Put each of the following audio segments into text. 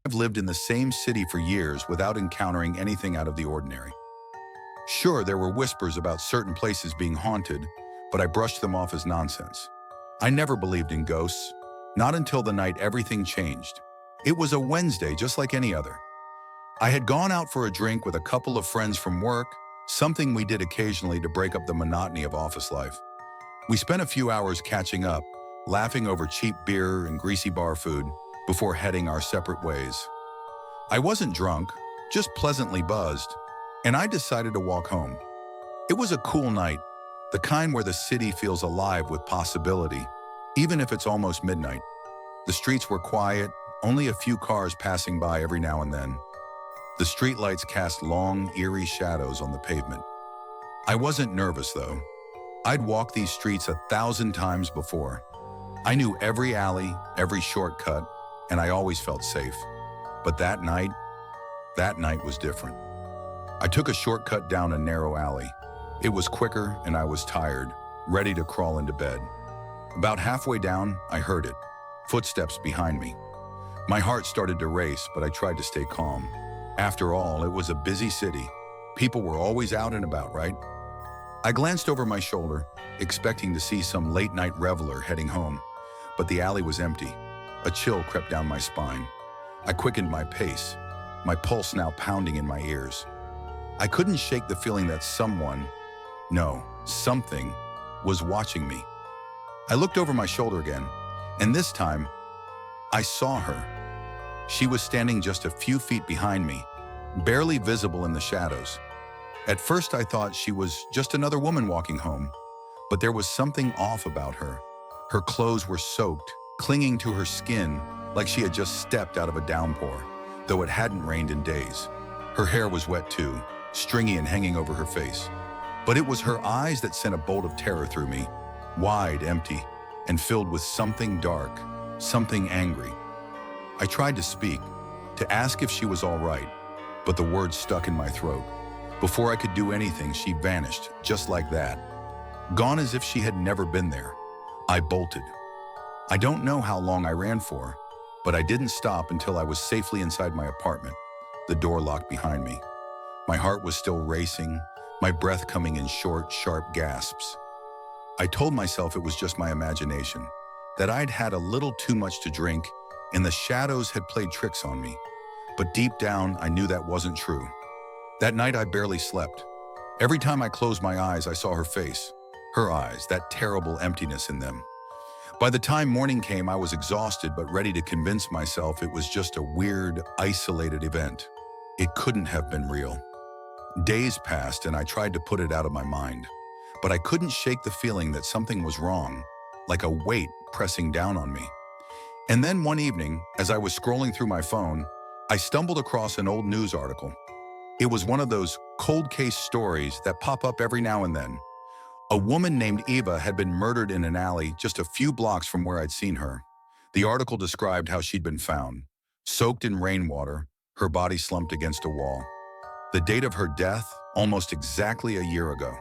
I've lived in the same city for years without encountering anything out of the ordinary. Sure, there were whispers about certain places being haunted, but I brushed them off as nonsense. I never believed in ghosts, not until the night everything changed. It was a Wednesday just like any other. I had gone out for a drink with a couple of friends from work, something we did occasionally to break up the monotony of office life. We spent a few hours catching up, laughing over cheap beer and greasy bar food before heading our separate ways. I wasn't drunk, just pleasantly buzzed, and I decided to walk home. It was a cool night, the kind where the city feels alive with possibility, even if it's almost midnight. The streets were quiet, only a few cars passing by every now and then. The streetlights cast long, eerie shadows on the pavement. I wasn't nervous, though. I'd walked these streets 1,000 times before. I knew every alley, every shortcut, and I always felt safe. But that night was different. I took a shortcut down a narrow alley. It was quicker, and I was tired, ready to crawl into bed. About halfway down, I heard it. Footsteps behind me. My heart started to race, but I tried to stay calm. After all, it was a busy city. People were always out and about, right? I glanced over my shoulder, expecting to see some late-night reveler heading home, but the alley was empty. A chill crept down my spine. I quickened my pace, my pulse now pounding in my ears. I couldn't shake the feeling that something, was watching me. I looked over my shoulder again, and this time, I saw her. She was standing just a few feet behind me, barely visible in the shadows. At first I thought she was just another woman walking home, but there was something off about her. Her clothes were soaked, clinging to her skin like she had just stepped out of a downpour, though it hadn't rained in days. Her hair was wet too, stringy and hanging over her face. But it was her eyes that sent a bolt of terror through me, wide, empty, and filled with something dark, something angry. I tried to speak, to ask if she was all right, but the words stuck in my throat. Before I could do anything, she vanished, just like that. Gone as if she had never been there. I bolted. I don't know how long I ran for, but I didn't stop until I was safely inside my apartment, the door locked behind me. My heart was still racing, my breath coming in short, sharp gasps. I told myself it was just my imagination, that I'd had a little too much to drink and the shadows had played tricks on me. But deep down, I knew that wasn't true. That night, I barely slept. Every time I closed my eyes, I saw her face. Her eyes, that terrible emptiness in them. By the time morning came, I was exhausted but ready to convince myself it was just a weird, isolated event. It couldn't have been real. Days passed and I tried to put it out of my mind, but I couldn't shake the feeling that something was wrong, like a weight pressing down on me. And then one evening, as I was scrolling through my phone, I stumbled across an old news article. It was one of those cold case stories that pop up every now and then. A woman named Eva had been murdered in an alley just a few blocks from where I'd seen her. The article described how she'd been found, soaked in rainwater, her body slumped against a wall. The date of her death, almost exactly a year ago.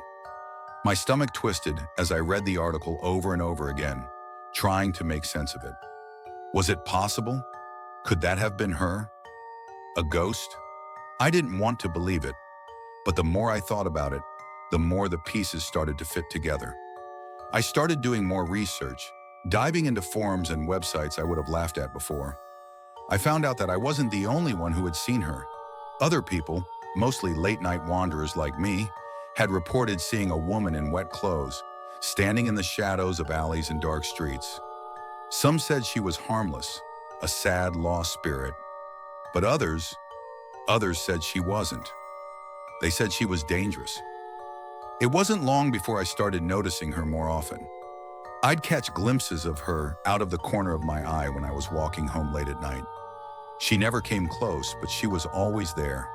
My stomach twisted as I read the article over and over again, trying to make sense of it. Was it possible? Could that have been her? A ghost? I didn't want to believe it, but the more I thought about it, the more the pieces started to fit together. I started doing more research, diving into forums and websites I would have laughed at before. I found out that I wasn't the only one who had seen her. Other people, mostly late-night wanderers like me, had reported seeing a woman in wet clothes, standing in the shadows of alleys and dark streets. Some said she was harmless, a sad, lost spirit. But others said she wasn't. They said she was dangerous. It wasn't long before I started noticing her more often. I'd catch glimpses of her out of the corner of my eye when I was walking home late at night. She never came close, but she was always there,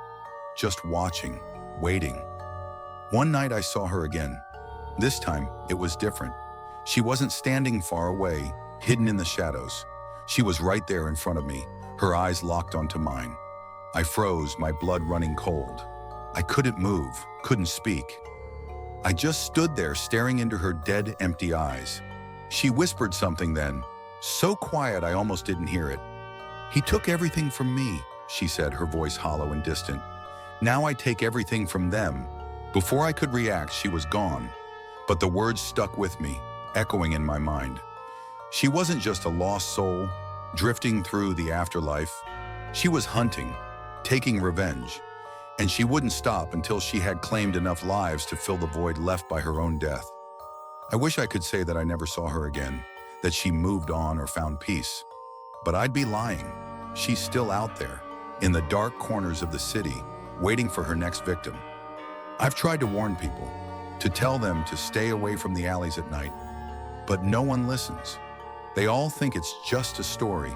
just watching, waiting. One night I saw her again. This time, it was different. She wasn't standing far away, hidden in the shadows. She was right there in front of me, her eyes locked onto mine. I froze, my blood running cold. I couldn't move, couldn't speak. I just stood there staring into her dead, empty eyes. She whispered something then, so quiet I almost didn't hear it. "He took everything from me," she said, her voice hollow and distant. "Now I take everything from them." Before I could react, she was gone, but the words stuck with me, echoing in my mind. She wasn't just a lost soul, drifting through the afterlife. She was hunting, taking revenge, and she wouldn't stop until she had claimed enough lives to fill the void left by her own death. I wish I could say that I never saw her again, that she moved on or found peace. But I'd be lying. She's still out there, in the dark corners of the city, waiting for her next victim. I've tried to warn people, to tell them to stay away from the alleys at night, but no one listens. They all think it's just a story,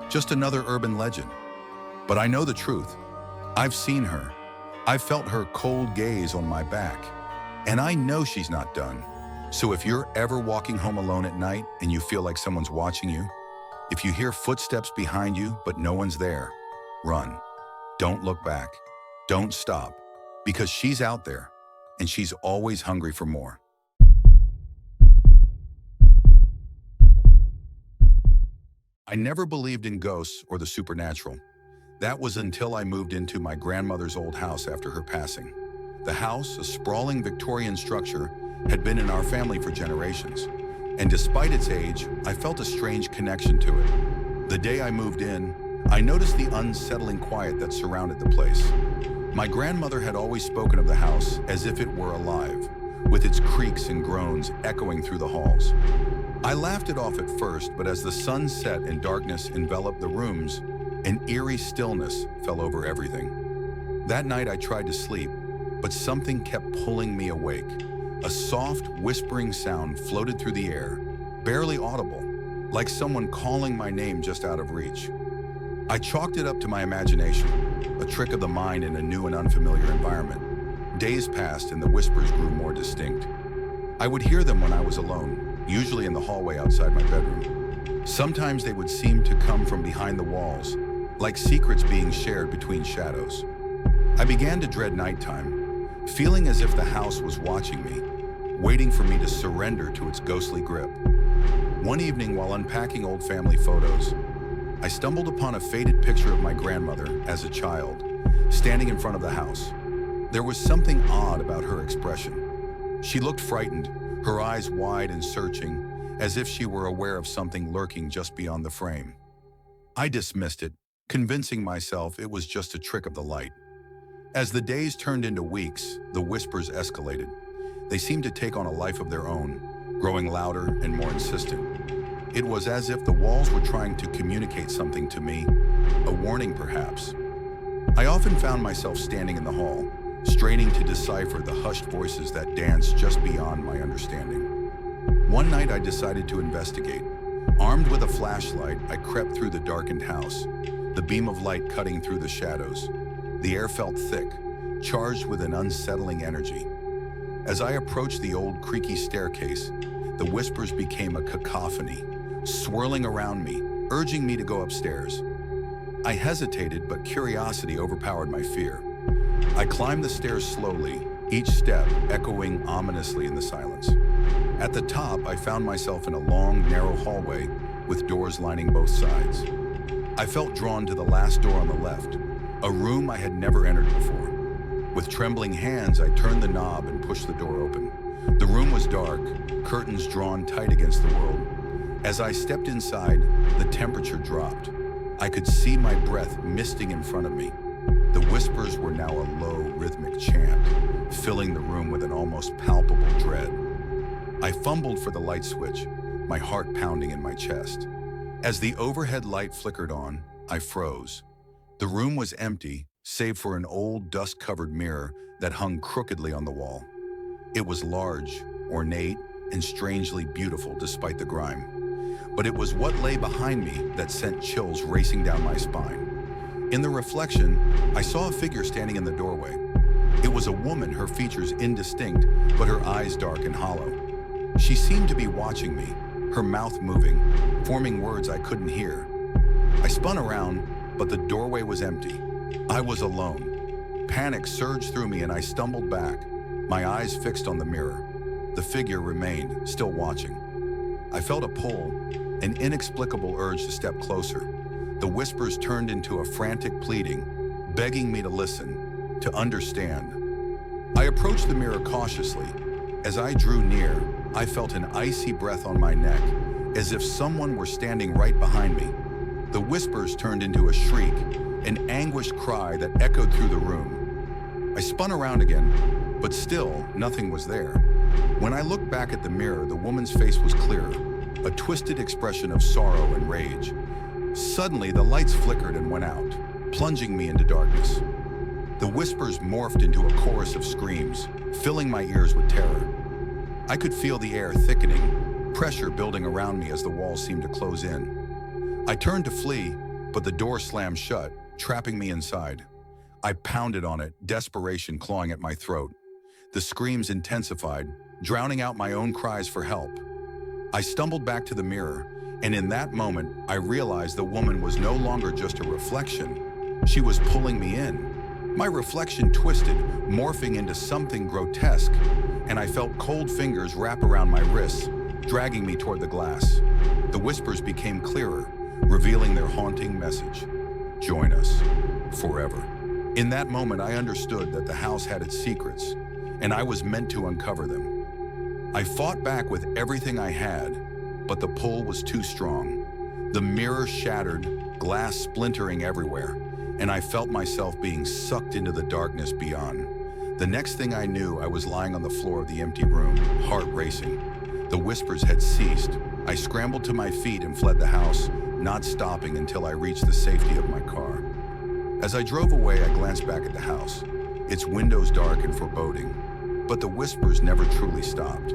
just another urban legend. But I know the truth. I've seen her. I've felt her cold gaze on my back, and I know she's not done. So if you're ever walking home alone at night and you feel like someone's watching you, if you hear footsteps behind you but no one's there, run. Don't look back. Don't stop, because she's out there, and she's always hungry for more. I never believed in ghosts or the supernatural. That was until I moved into my grandmother's old house after her passing. The house, a sprawling Victorian structure, had been in our family for generations, and despite its age, I felt a strange connection to it. The day I moved in, I noticed the unsettling quiet that surrounded the place. My grandmother had always spoken of the house as if it were alive, with its creaks and groans echoing through the halls. I laughed it off at first, but as the sun set and darkness enveloped the rooms, an eerie stillness fell over everything. That night I tried to sleep, but something kept pulling me awake. A soft, whispering sound floated through the air, barely audible, like someone calling my name just out of reach. I chalked it up to my imagination, a trick of the mind in a new and unfamiliar environment. Days passed and the whispers grew more distinct. I would hear them when I was alone, usually in the hallway outside my bedroom. Sometimes they would seem to come from behind the walls, like secrets being shared between shadows. I began to dread nighttime, feeling as if the house was watching me, waiting for me to surrender to its ghostly grip. One evening, while unpacking old family photos, I stumbled upon a faded picture of my grandmother as a child, standing in front of the house. There was something odd about her expression. She looked frightened, her eyes wide and searching, as if she were aware of something lurking just beyond the frame. I dismissed it, convincing myself it was just a trick of the light. As the days turned into weeks, the whispers escalated. They seemed to take on a life of their own, growing louder and more insistent. It was as if the walls were trying to communicate something to me, a warning perhaps. I often found myself standing in the hall, straining to decipher the hushed voices that danced just beyond my understanding. One night I decided to investigate. Armed with a flashlight, I crept through the darkened house, the beam of light cutting through the shadows. The air felt thick, charged with an unsettling energy. As I approached the old creaky staircase, the whispers became a cacophony, swirling around me, urging me to go upstairs. I hesitated, but curiosity overpowered my fear. I climbed the stairs slowly, each step echoing ominously in the silence. At the top, I found myself in a long, narrow hallway with doors lining both sides. I felt drawn to the last door on the left, a room I had never entered before. With trembling hands, I turned the knob and pushed the door open. The room was dark, curtains drawn tight against the world. As I stepped inside, the temperature dropped. I could see my breath misting in front of me. The whispers were now a low, rhythmic chant, filling the room with an almost palpable dread. I fumbled for the light switch, my heart pounding in my chest. As the overhead light flickered on, I froze. The room was empty, save for an old, dust-covered mirror that hung crookedly on the wall. It was large, ornate, and strangely beautiful despite the grime. But it was what lay behind me that sent chills racing down my spine. In the reflection, I saw a figure standing in the doorway. It was a woman, her features indistinct, but her eyes dark and hollow. She seemed to be watching me, her mouth moving, forming words I couldn't hear. I spun around, but the doorway was empty. I was alone. Panic surged through me and I stumbled back, my eyes fixed on the mirror. The figure remained, still watching. I felt a pull, an inexplicable urge to step closer. The the whispers turned into a frantic pleading, begging me to listen, to understand. I approached the mirror cautiously. As I drew near, I felt an icy breath on my neck, as if someone were standing right behind me. The whispers turned into a shriek, an anguished cry that echoed through the room. I spun around again, but still, nothing was there. When I looked back at the mirror, the woman's face was clearer, a twisted expression of sorrow and rage. Suddenly, the lights flickered and went out, plunging me into darkness. The whispers morphed into a chorus of screams, filling my ears with terror. I could feel the air thickening, pressure building around me as the walls seemed to close in. I turned to flee, but the door slammed shut, trapping me inside. I pounded on it, desperation clawing at my throat. The screams intensified, drowning out my own cries for help. I stumbled back to the mirror, and in that moment, I realized the woman was no longer just a reflection. She was pulling me in. My reflection twisted, morphing into something grotesque, and I felt cold fingers wrap around my wrists, dragging me toward the glass. The whispers became clearer, revealing their haunting message. Join us, forever. In that moment, I understood that the house had its secrets, and I was meant to uncover them. I fought back with everything I had, but the pull was too strong. The mirror shattered, glass splintering everywhere, and I felt myself being sucked into the darkness beyond. The next thing I knew, I was lying on the floor of the empty room, heart racing. The whispers had ceased. I scrambled to my feet and fled the house, not stopping until I reached the safety of my car. As I drove away, I glanced back at the house, its windows dark and foreboding. But the whispers never truly stopped.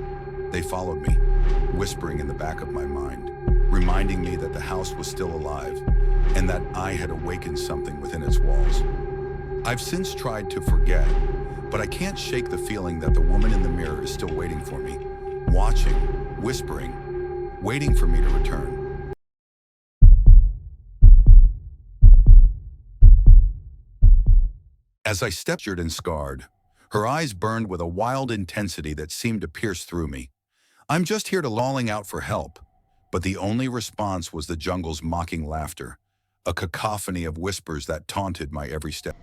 They followed me, whispering in the back of my mind, reminding me that the house was still alive and that I had awakened something within its walls. I've since tried to forget, but I can't shake the feeling that the woman in the mirror is still waiting for me, watching, whispering, waiting for me to return. As I stepped and scarred, her eyes burned with a wild intensity that seemed to pierce through me. I'm just here to lolling out for help, but the only response was the jungle's mocking laughter, a cacophony of whispers that taunted my every step.